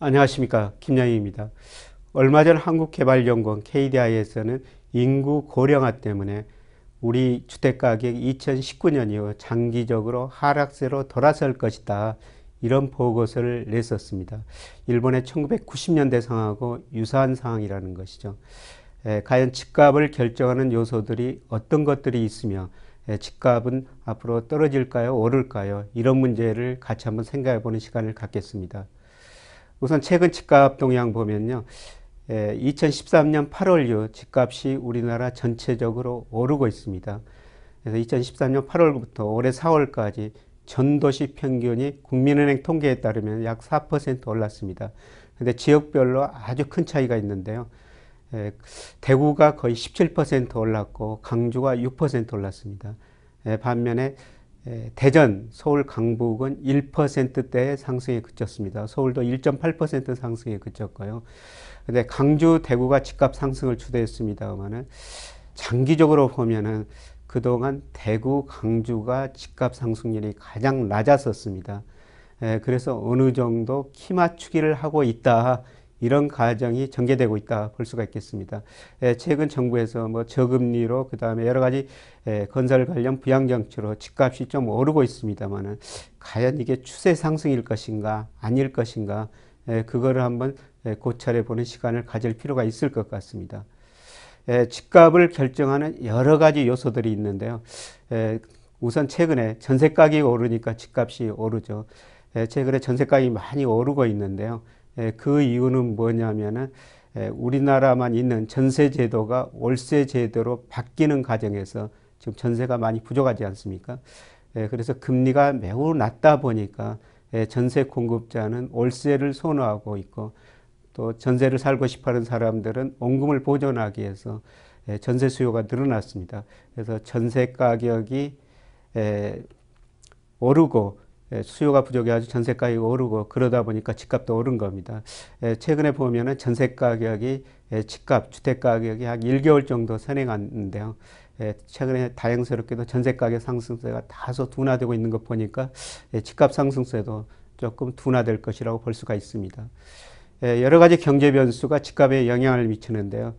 안녕하십니까, 김양희입니다. 얼마 전 한국개발연구원 KDI에서는 인구 고령화 때문에 우리 주택가격이 2019년 이후 장기적으로 하락세로 돌아설 것이다, 이런 보고서를 냈었습니다. 일본의 1990년대 상황하고 유사한 상황이라는 것이죠. 과연 집값을 결정하는 요소들이 어떤 것들이 있으며 집값은 앞으로 떨어질까요, 오를까요? 이런 문제를 같이 한번 생각해 보는 시간을 갖겠습니다. 우선 최근 집값 동향 보면요, 2013년 8월 이후 집값이 우리나라 전체적으로 오르고 있습니다. 그래서 2013년 8월부터 올해 4월까지 전도시 평균이 국민은행 통계에 따르면 약 4% 올랐습니다. 근데 지역별로 아주 큰 차이가 있는데요. 대구가 거의 17% 올랐고 강주가 6% 올랐습니다. 반면에 대전, 서울, 강북은 1%대의 상승에 그쳤습니다. 서울도 1.8% 상승에 그쳤고요. 근데 강주, 대구가 집값 상승을 주도했습니다만은 장기적으로 보면은 그동안 대구, 강주가 집값 상승률이 가장 낮았었습니다. 그래서 어느 정도 키 맞추기를 하고 있다, 이런 과정이 전개되고 있다 볼 수가 있겠습니다. 최근 정부에서 뭐 저금리로 그 다음에 여러 가지 건설 관련 부양 정책으로 집값이 좀 오르고 있습니다만은 과연 이게 추세 상승일 것인가 아닐 것인가, 그거를 한번 고찰해 보는 시간을 가질 필요가 있을 것 같습니다. 집값을 결정하는 여러 가지 요소들이 있는데요. 우선 최근에 전세 가격이 오르니까 집값이 오르죠. 최근에 전세 가격이 많이 오르고 있는데요. 그 이유는 뭐냐면은 우리나라만 있는 전세 제도가 월세 제도로 바뀌는 과정에서 지금 전세가 많이 부족하지 않습니까? 그래서 금리가 매우 낮다 보니까 전세 공급자는 월세를 선호하고 있고, 또 전세를 살고 싶어하는 사람들은 원금을 보존하기 위해서 전세 수요가 늘어났습니다. 그래서 전세 가격이 오르고 수요가 부족해가지고 전세 가격이 오르고, 그러다 보니까 집값도 오른 겁니다. 최근에 보면은 전세 가격이 집값, 주택 가격이 한 1개월 정도 선행했는데요. 최근에 다행스럽게도 전세 가격 상승세가 다소 둔화되고 있는 것 보니까 집값 상승세도 조금 둔화될 것이라고 볼 수가 있습니다. 여러 가지 경제 변수가 집값에 영향을 미치는데요.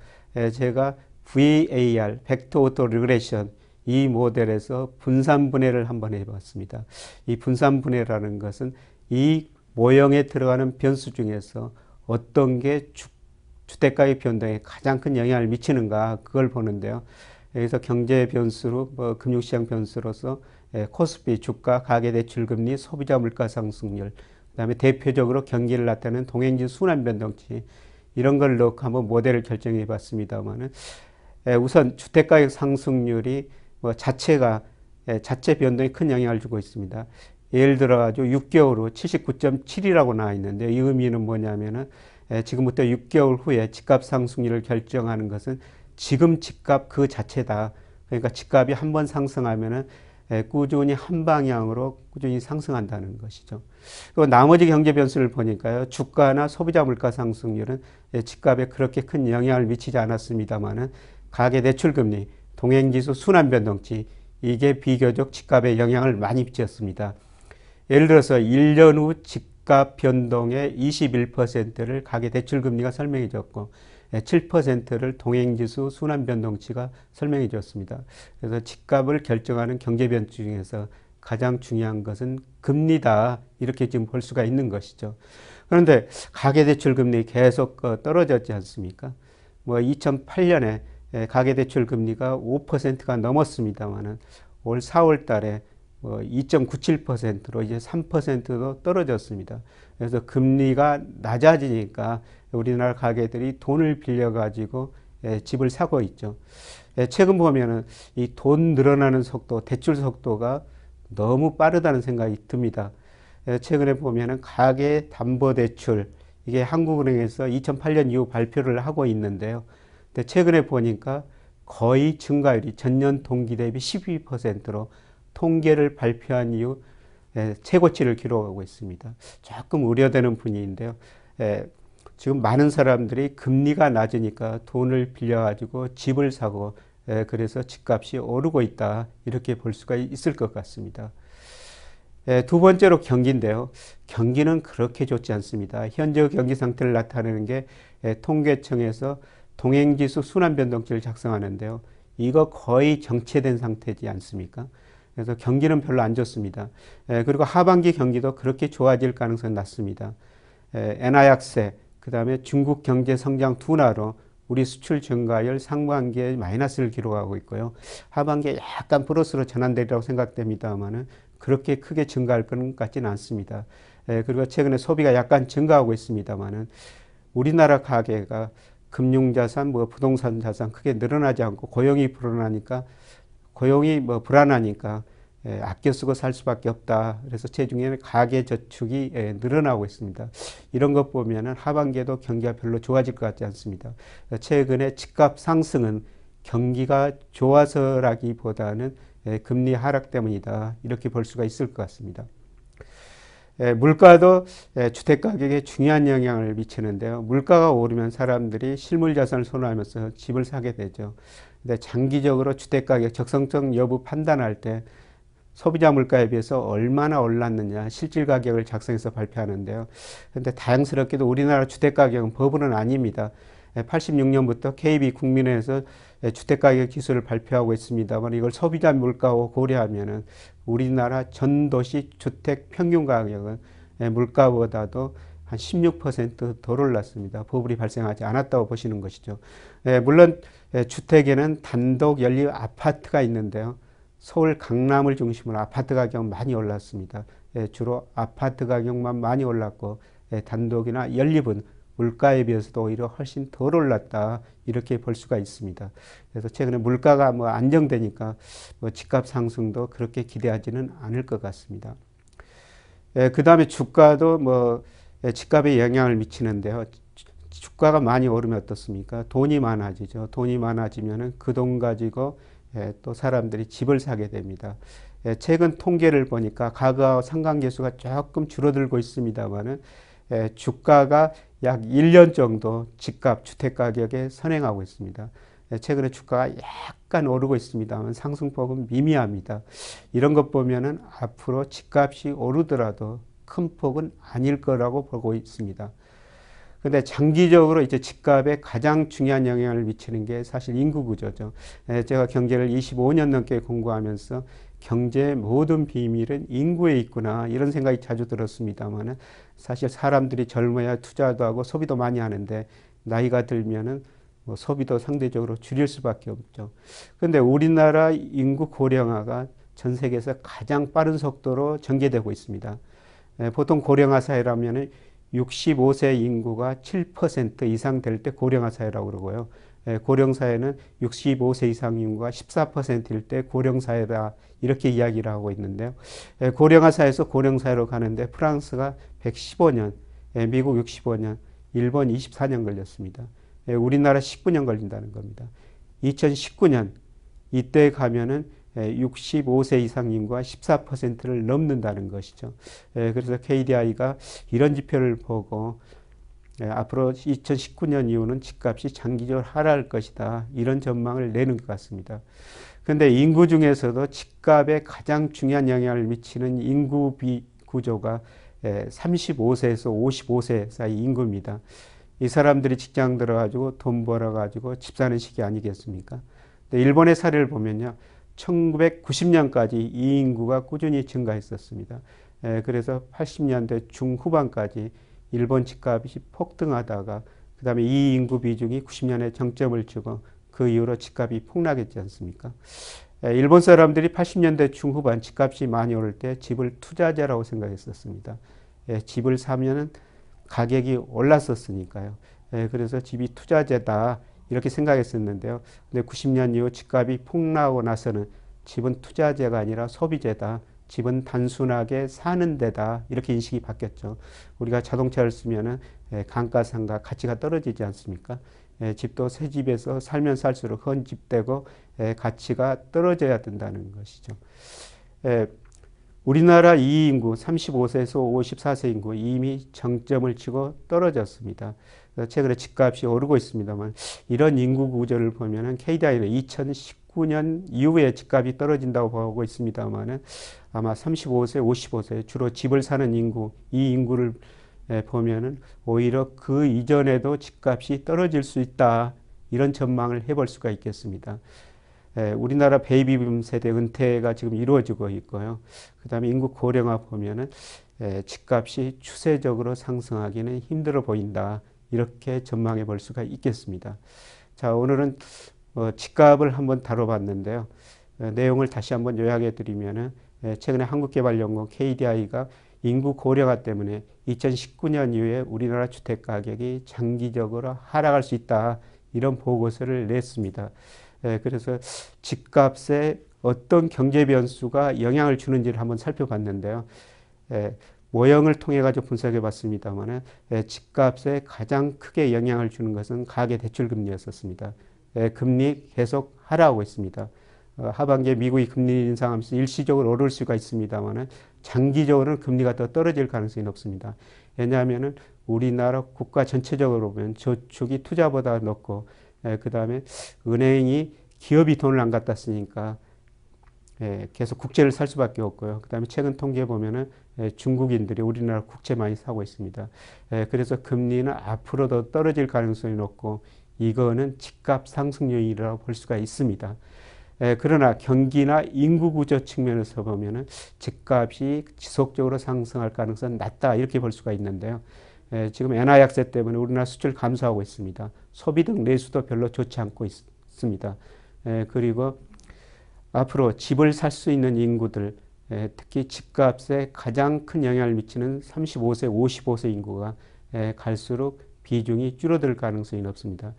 제가 VAR, 벡터 오토 리그레션, 이 모델에서 분산분해를 한번 해봤습니다. 이 분산분해라는 것은 이 모형에 들어가는 변수 중에서 어떤 게 주택가의 변동에 가장 큰 영향을 미치는가, 그걸 보는데요. 여기서 경제 변수로 금융시장 변수로서 코스피, 주가, 가계대출금리, 소비자 물가 상승률, 그다음에 대표적으로 경기를 나타내는 동행지수 순환 변동치, 이런 걸 넣고 한번 모델을 결정해 봤습니다만은 우선 주택가격 상승률이 자체 변동에 큰 영향을 주고 있습니다. 예를 들어 가지고 6개월 후 79.7이라고 나와 있는데, 이 의미는 뭐냐면은 지금부터 6개월 후에 집값 상승률을 결정하는 것은 지금 집값 그 자체다. 그러니까 집값이 한번 상승하면은 꾸준히 한 방향으로 꾸준히 상승한다는 것이죠. 그리고 나머지 경제 변수를 보니까요, 주가나 소비자 물가 상승률은 집값에 그렇게 큰 영향을 미치지 않았습니다만은 가계대출금리, 동행지수 순환변동치, 이게 비교적 집값에 영향을 많이 미쳤습니다. 예를 들어서 1년 후 집값 변동의 21%를 가계대출금리가 설명해 줬고 7%를 동행지수 순환변동치가 설명해 줬습니다. 그래서 집값을 결정하는 경제 변수 중에서 가장 중요한 것은 금리다, 이렇게 지금 볼 수가 있는 것이죠. 그런데 가계대출금리 계속 떨어졌지 않습니까? 2008년에 가계대출 금리가 5%가 넘었습니다만은 올 4월 달에 2.97%로 이제 3%도 떨어졌습니다. 그래서 금리가 낮아지니까 우리나라 가게들이 돈을 빌려 가지고 집을 사고 있죠. 최근 보면은 이 돈 늘어나는 속도, 대출 속도가 너무 빠르다는 생각이 듭니다. 최근에 보면은 가계 담보 대출, 이게 한국은행에서 2008년 이후 발표를 하고 있는데요. 근데 최근에 보니까 거의 증가율이 전년 동기 대비 12%로 통계를 발표한 이후 최고치를 기록하고 있습니다. 조금 우려되는 분위기인데요. 지금 많은 사람들이 금리가 낮으니까 돈을 빌려가지고 집을 사고, 그래서 집값이 오르고 있다, 이렇게 볼 수가 있을 것 같습니다. 두 번째로 경기인데요. 경기는 그렇게 좋지 않습니다. 현재 경기 상태를 나타내는 게 통계청에서 동행지수 순환변동치를 작성하는데요. 이거 거의 정체된 상태지 않습니까? 그래서 경기는 별로 안 좋습니다. 그리고 하반기 경기도 그렇게 좋아질 가능성이 낮습니다. 엔화 약세, 그 다음에 중국 경제 성장 둔화로 우리 수출 증가율 상반기에 마이너스를 기록하고 있고요. 하반기에 약간 플러스로 전환되리라고 생각됩니다만은 그렇게 크게 증가할 것 같지는 않습니다. 그리고 최근에 소비가 약간 증가하고 있습니다만은 우리나라 가계가 금융자산, 부동산 자산 크게 늘어나지 않고 고용이 불안하니까 아껴 쓰고 살 수밖에 없다. 그래서 체중에는 가계 저축이 늘어나고 있습니다. 이런 것 보면은 하반기에도 경기가 별로 좋아질 것 같지 않습니다. 최근에 집값 상승은 경기가 좋아서라기보다는 금리 하락 때문이다. 이렇게 볼 수가 있을 것 같습니다. 물가도 주택 가격에 중요한 영향을 미치는데요. 물가가 오르면 사람들이 실물 자산을 선호하면서 집을 사게 되죠. 근데 장기적으로 주택 가격 적성성 여부 판단할 때 소비자 물가에 비해서 얼마나 올랐느냐 실질 가격을 작성해서 발표하는데요. 그런데 다행스럽게도 우리나라 주택 가격은 버블은 아닙니다. 86년부터 KB 국민회에서 주택가격 지수를 발표하고 있습니다만 이걸 소비자 물가와 고려하면은 우리나라 전 도시 주택 평균 가격은 물가보다도 한 16%덜 올랐습니다. 버블이 발생하지 않았다고 보시는 것이죠. 물론 주택에는 단독 연립 아파트가 있는데요. 서울 강남을 중심으로 아파트 가격은 많이 올랐습니다. 주로 아파트 가격만 많이 올랐고 단독이나 연립은 물가에 비해서도 오히려 훨씬 덜 올랐다 이렇게 볼 수가 있습니다. 그래서 최근에 물가가 안정되니까 집값 상승도 그렇게 기대하지는 않을 것 같습니다. 그 다음에 주가도 집값에 영향을 미치는데요. 주가가 많이 오르면 어떻습니까? 돈이 많아지죠. 돈이 많아지면은 그 돈 가지고 또 사람들이 집을 사게 됩니다. 최근 통계를 보니까 가구와 상관계수가 조금 줄어들고 있습니다만은 주가가 약 1년 정도 집값, 주택가격에 선행하고 있습니다. 최근에 주가가 약간 오르고 있습니다만 상승폭은 미미합니다. 이런 것 보면은 앞으로 집값이 오르더라도 큰 폭은 아닐 거라고 보고 있습니다. 근데 장기적으로 이제 집값에 가장 중요한 영향을 미치는 게 사실 인구 구조죠. 제가 경제를 25년 넘게 공부하면서 경제의 모든 비밀은 인구에 있구나 이런 생각이 자주 들었습니다만은 사실 사람들이 젊어야 투자도 하고 소비도 많이 하는데 나이가 들면은 소비도 상대적으로 줄일 수밖에 없죠. 그런데 우리나라 인구 고령화가 전 세계에서 가장 빠른 속도로 전개되고 있습니다. 보통 고령화 사회라면은 65세 인구가 7% 이상 될 때 고령화 사회라고 그러고요. 고령 사회는 65세 이상 인구가 14%일 때 고령 사회다 이렇게 이야기를 하고 있는데요. 고령화 사회에서 고령 사회로 가는데 프랑스가 115년, 미국 65년, 일본 24년 걸렸습니다. 우리나라 19년 걸린다는 겁니다. 2019년 이때 가면은 65세 이상 인구가 14%를 넘는다는 것이죠. 그래서 KDI가 이런 지표를 보고 앞으로 2019년 이후는 집값이 장기적으로 하락할 것이다. 이런 전망을 내는 것 같습니다. 그런데 인구 중에서도 집값에 가장 중요한 영향을 미치는 인구 구조가 35세에서 55세 사이 인구입니다. 이 사람들이 직장 들어가지고 돈 벌어가지고 집 사는 시기 아니겠습니까? 일본의 사례를 보면요. 1990년까지 이 인구가 꾸준히 증가했었습니다. 그래서 80년대 중후반까지 일본 집값이 폭등하다가 그 다음에 이 인구 비중이 90년에 정점을 치고 그 이후로 집값이 폭락했지 않습니까? 일본 사람들이 80년대 중후반 집값이 많이 오를 때 집을 투자재라고 생각했었습니다. 집을 사면은 가격이 올랐었으니까요. 그래서 집이 투자재다 이렇게 생각했었는데요. 근데 90년 이후 집값이 폭락하고 나서는 집은 투자재가 아니라 소비재다. 집은 단순하게 사는 데다. 이렇게 인식이 바뀌었죠. 우리가 자동차를 쓰면은 감가상각 가치가 떨어지지 않습니까? 집도 새 집에서 살면 살수록 헌집되고 가치가 떨어져야 된다는 것이죠. 우리나라 이 인구 35세에서 54세 인구 이미 정점을 치고 떨어졌습니다. 최근에 집값이 오르고 있습니다만 이런 인구 구조를 보면은 KDI는 2019년 이후에 집값이 떨어진다고 보고 있습니다만은 아마 35세, 55세 주로 집을 사는 인구, 이 인구를 보면은 오히려 그 이전에도 집값이 떨어질 수 있다. 이런 전망을 해볼 수가 있겠습니다. 우리나라 베이비붐 세대 은퇴가 지금 이루어지고 있고요. 그 다음에 인구 고령화 보면은 집값이 추세적으로 상승하기는 힘들어 보인다. 이렇게 전망해 볼 수가 있겠습니다. 자, 오늘은 집값을 한번 다뤄봤는데요. 내용을 다시 한번 요약해 드리면은 최근에 한국개발연구원 KDI가 인구 고령화 때문에 2019년 이후에 우리나라 주택 가격이 장기적으로 하락할 수 있다. 이런 보고서를 냈습니다. 그래서 집값에 어떤 경제 변수가 영향을 주는지를 한번 살펴봤는데요. 모형을 통해 가지고 분석해 봤습니다만 집값에 가장 크게 영향을 주는 것은 가계대출금리였었습니다. 금리 계속 하락하고 있습니다. 하반기에 미국이 금리 인상하면서 일시적으로 오를 수가 있습니다만 장기적으로는 금리가 더 떨어질 가능성이 높습니다. 왜냐하면 우리나라 국가 전체적으로 보면 저축이 투자보다 높고 그 다음에 은행이 기업이 돈을 안 갖다 쓰니까 계속 국채를 살 수밖에 없고요. 그 다음에 최근 통계에 보면은 중국인들이 우리나라 국채 많이 사고 있습니다. 그래서 금리는 앞으로 더 떨어질 가능성이 높고 이거는 집값 상승 요인이라고 볼 수가 있습니다. 그러나 경기나 인구 구조 측면에서 보면은 집값이 지속적으로 상승할 가능성은 낮다 이렇게 볼 수가 있는데요. 지금 엔화 약세 때문에 우리나라 수출 감소하고 있습니다. 소비 등 내수도 별로 좋지 않고 있습니다. 그리고 앞으로 집을 살 수 있는 인구들, 특히 집값에 가장 큰 영향을 미치는 35세, 55세 인구가 갈수록 비중이 줄어들 가능성이 높습니다.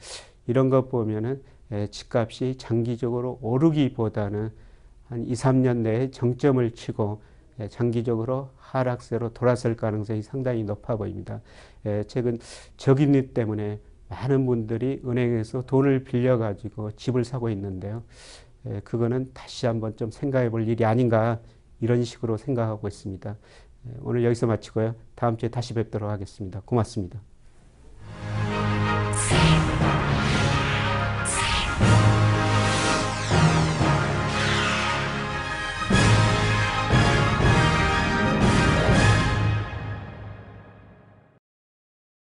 이런 것 보면은 집값이 장기적으로 오르기보다는 한 2, 3년 내에 정점을 치고 장기적으로 하락세로 돌아설 가능성이 상당히 높아 보입니다. 최근 저금리 때문에 많은 분들이 은행에서 돈을 빌려가지고 집을 사고 있는데요. 그거는 다시 한번 좀 생각해 볼 일이 아닌가 이런 식으로 생각하고 있습니다. 오늘 여기서 마치고요. 다음 주에 다시 뵙도록 하겠습니다. 고맙습니다.